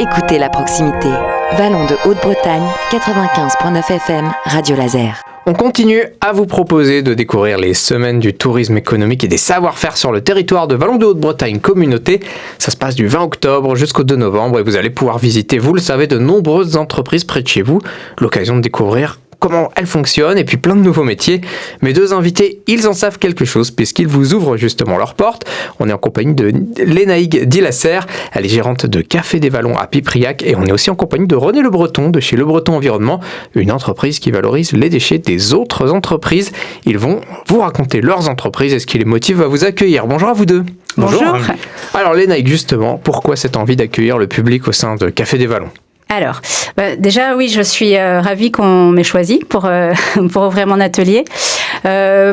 Écoutez la proximité. Vallon de Haute-Bretagne, 95.9 FM, Radio Laser. On continue à vous proposer de découvrir les semaines du tourisme économique et des savoir-faire sur le territoire de Vallon de Haute-Bretagne Communauté. Ça se passe du 20 octobre jusqu'au 2 novembre et vous allez pouvoir visiter, vous le savez, de nombreuses entreprises près de chez vous. L'occasion de découvrir comment elles fonctionnent et puis plein de nouveaux métiers. Mes deux invités, ils en savent quelque chose puisqu'ils vous ouvrent justement leurs portes. On est en compagnie de Lénaïque Dilasser, elle est gérante de Café des Vallons à Pipriac et on est aussi en compagnie de René Le Breton de chez Le Breton Environnement, une entreprise qui valorise les déchets des autres entreprises. Ils vont vous raconter leurs entreprises et ce qui les motive à vous accueillir. Bonjour à vous deux. Bonjour. Alors Lénaïque, justement, pourquoi cette envie d'accueillir le public au sein de Café des Vallons ? Alors, déjà, oui, je suis ravie qu'on m'ait choisi pour ouvrir mon atelier.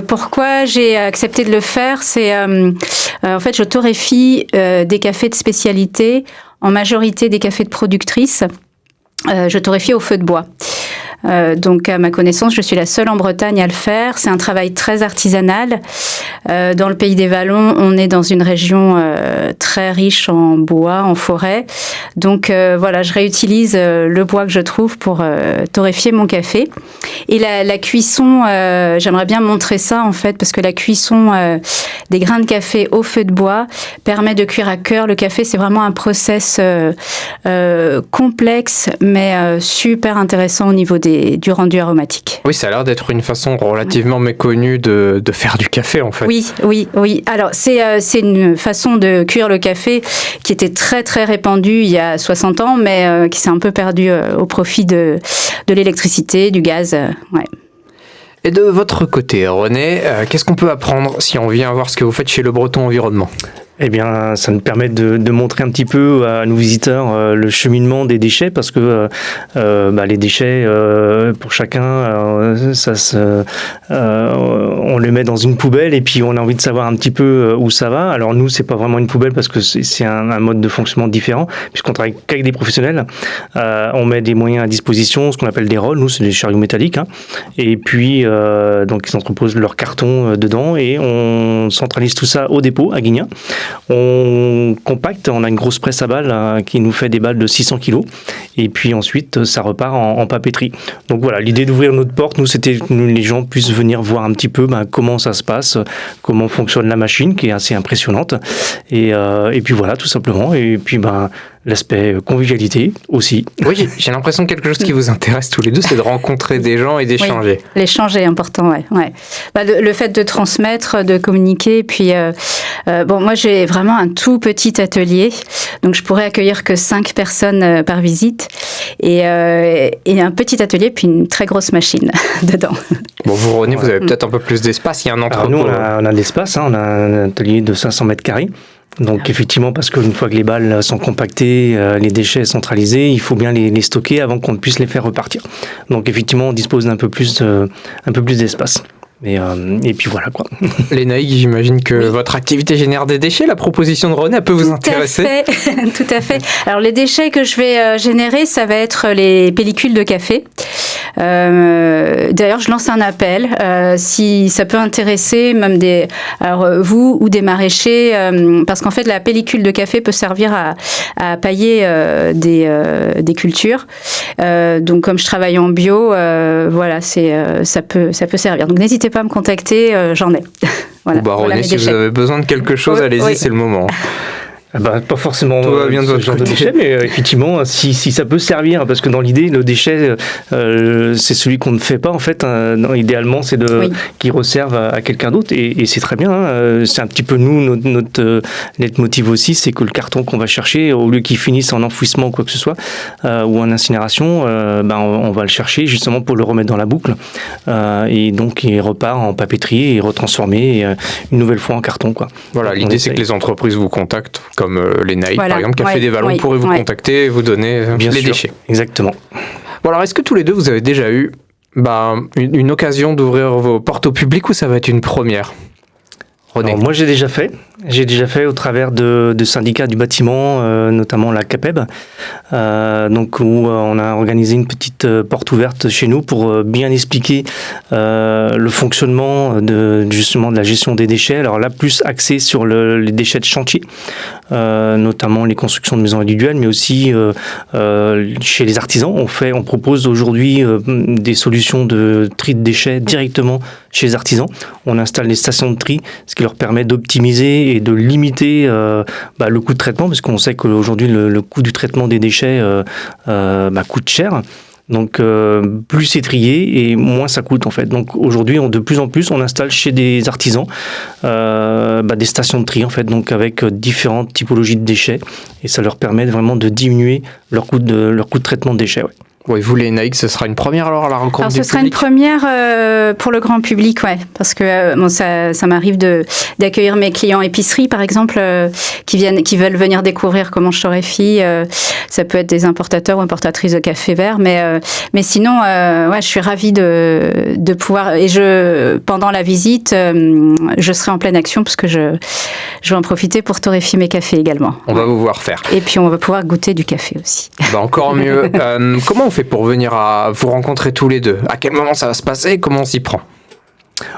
Pourquoi j'ai accepté de le faire ? C'est, en fait, je torréfie des cafés de spécialité, en majorité des cafés de productrices. Je torréfie au feu de bois. Donc, à ma connaissance, je suis la seule en Bretagne à le faire. C'est un travail très artisanal. Dans le pays des Vallons, on est dans une région très riche en bois, en forêt. Donc, voilà, je réutilise le bois que je trouve pour torréfier mon café. Et la cuisson, j'aimerais bien montrer ça, en fait, parce que la cuisson des grains de café au feu de bois permet de cuire à cœur. Le café, c'est vraiment un process complexe, mais super intéressant au niveau du rendu aromatique. Oui, ça a l'air d'être une façon relativement méconnue de faire du café, en fait. Oui. Alors, c'est une façon de cuire le café qui était très, très répandue il y a 60 ans, mais qui s'est un peu perdue au profit de l'électricité, du gaz. Ouais. Et de votre côté, René, qu'est-ce qu'on peut apprendre si on vient voir ce que vous faites chez Le Breton Environnement ? Eh bien, ça nous permet de montrer un petit peu à nos visiteurs le cheminement des déchets, parce que les déchets, pour chacun, on les met dans une poubelle et puis on a envie de savoir un petit peu où ça va. Alors nous, c'est pas vraiment une poubelle parce que c'est un mode de fonctionnement différent, puisqu'on travaille qu'avec des professionnels. On met des moyens à disposition, ce qu'on appelle des rôles. Nous, c'est des chariots métalliques, hein. Et puis, donc, ils entreposent leur carton dedans et on centralise tout ça au dépôt à Guignan. On compacte, on a une grosse presse à balles qui nous fait des balles de 600 kg et puis ensuite ça repart en papeterie. Donc voilà, l'idée d'ouvrir notre porte, nous, c'était que les gens puissent venir voir un petit peu comment ça se passe, comment fonctionne la machine qui est assez impressionnante et puis voilà, tout simplement. Et puis l'aspect convivialité aussi. Oui, j'ai l'impression que quelque chose qui vous intéresse tous les deux, c'est de rencontrer des gens et d'échanger. Oui, l'échange est important, ouais. Le fait de transmettre, de communiquer, puis moi j'ai vraiment un tout petit atelier, donc je pourrais accueillir que 5 personnes par visite, et un petit atelier, puis une très grosse machine dedans. Bon, vous René, vous avez peut-être un peu plus d'espace, il y a un entrepôt. Alors nous, on a de l'espace, hein, on a un atelier de 500 mètres carrés. Donc effectivement, parce qu'une fois que les balles sont compactées, les déchets centralisés, il faut bien les stocker avant qu'on puisse les faire repartir. Donc effectivement, on dispose d'un peu plus d'espace. Et puis voilà quoi. Lénaïque, j'imagine que votre activité génère des déchets. La proposition de René, elle peut vous intéresser. Tout à fait. Alors les déchets que je vais générer, ça va être les pellicules de café. D'ailleurs, je lance un appel si ça peut intéresser même vous ou des maraîchers, parce qu'en fait la pellicule de café peut servir à pailler des cultures. Donc comme je travaille en bio, ça peut servir. Donc n'hésitez pas à me contacter, j'en ai. Voilà, René, si vous avez besoin de quelque chose, allez-y, c'est le moment. Pas forcément tout va bien de votre genre de déchet, mais effectivement, si ça peut servir, parce que dans l'idée, le déchet, c'est celui qu'on ne fait pas, en fait. Idéalement, c'est qu'il resserve à quelqu'un d'autre, et c'est très bien. Hein. C'est un petit peu notre motive aussi, c'est que le carton qu'on va chercher, au lieu qu'il finisse en enfouissement ou quoi que ce soit, ou en incinération, on va le chercher justement pour le remettre dans la boucle, et donc il repart en papeterie et retransformé une nouvelle fois en carton, quoi. Voilà, l'idée c'est que les entreprises vous contactent, comme Lénaïque, par exemple, Café des Vallons, pourrait vous contacter et vous donner les déchets. Exactement. Bon, alors, est-ce que tous les deux, vous avez déjà eu une occasion d'ouvrir vos portes au public ou ça va être une première ? René? Alors, moi, j'ai déjà fait. J'ai déjà fait au travers de syndicats du bâtiment, notamment la CAPEB, donc où on a organisé une petite porte ouverte chez nous pour bien expliquer le fonctionnement justement de la gestion des déchets. Alors là, plus axé sur les déchets de chantier, notamment les constructions de maisons individuelles, mais aussi chez les artisans. On propose aujourd'hui des solutions de tri de déchets directement chez les artisans. On installe des stations de tri, ce qui leur permet d'optimiser et de limiter le coût de traitement, parce qu'on sait qu'aujourd'hui le coût du traitement des déchets coûte cher. Donc plus c'est trié et moins ça coûte en fait. Donc aujourd'hui, de plus en plus, on installe chez des artisans des stations de tri en fait, donc avec différentes typologies de déchets, et ça leur permet vraiment de diminuer leur coût de traitement de déchets. Ouais. Oui, vous les Naïcs, ce sera une première alors à la rencontre Alors, du public? ce sera une première pour le grand public, ouais, parce que ça m'arrive d'accueillir mes clients épicerie, par exemple, qui veulent venir découvrir comment je torréfie. Ça peut être des importateurs ou importatrices de café vert, mais sinon, je suis ravie de pouvoir. Et pendant la visite, je serai en pleine action parce que je vais en profiter pour torréfier mes cafés également. On va vous voir faire. Et puis on va pouvoir goûter du café aussi. Encore mieux. Comment on fait pour venir à vous rencontrer tous les deux? À quel moment ça va se passer? Comment on s'y prend?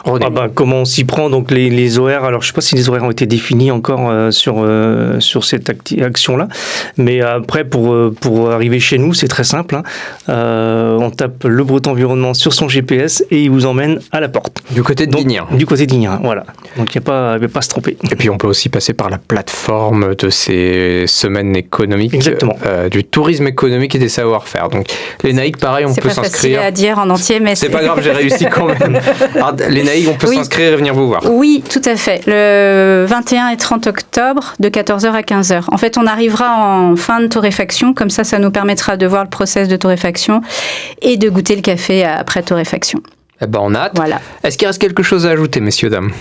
René. Comment on s'y prend? Donc les horaires, alors je ne sais pas si les horaires ont été définis encore sur cette action-là, mais après pour arriver chez nous, c'est très simple, hein. On tape Le Breton Environnement sur son GPS et il vous emmène à la porte. Du côté de Digne. Du côté de Digne, voilà. Donc il n'y a pas à se tromper. Et puis on peut aussi passer par la plateforme de ces semaines économiques. Exactement. Du tourisme économique et des savoir-faire. Donc les Naïcs, pareil, on peut s'inscrire. C'est pas facile à dire en entier, mais c'est pas grave, j'ai réussi quand même. Alors, les Naïcs, on peut s'inscrire et venir vous voir. Oui, tout à fait. Le 21 et 30 octobre, de 14h à 15h. En fait, on arrivera en fin de torréfaction, comme ça nous permettra de voir le process de torréfaction et de goûter le café après torréfaction. Eh ben, on a hâte. Voilà. Est-ce qu'il reste quelque chose à ajouter, messieurs, dames?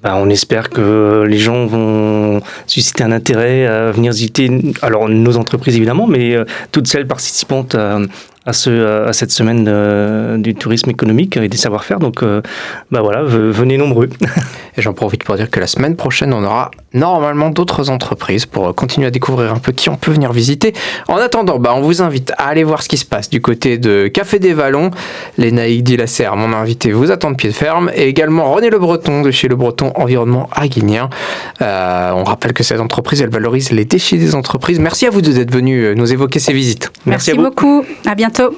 On espère que les gens vont susciter un intérêt à venir visiter, alors nos entreprises évidemment, mais toutes celles participantes à cette semaine du tourisme économique et des savoir-faire. Donc venez nombreux. Et j'en profite pour dire que la semaine prochaine, on aura normalement d'autres entreprises pour continuer à découvrir un peu qui on peut venir visiter. En attendant, on vous invite à aller voir ce qui se passe du côté de Café des Vallons. Les Naïcs d'Illacer, mon invité, vous attend de pied de ferme. Et également René Le Breton de chez Le Breton Environnement à Guignan. On rappelle que cette entreprise, elle valorise les déchets des entreprises. Merci à vous deux d'être venus nous évoquer ces visites. Merci beaucoup. À bientôt.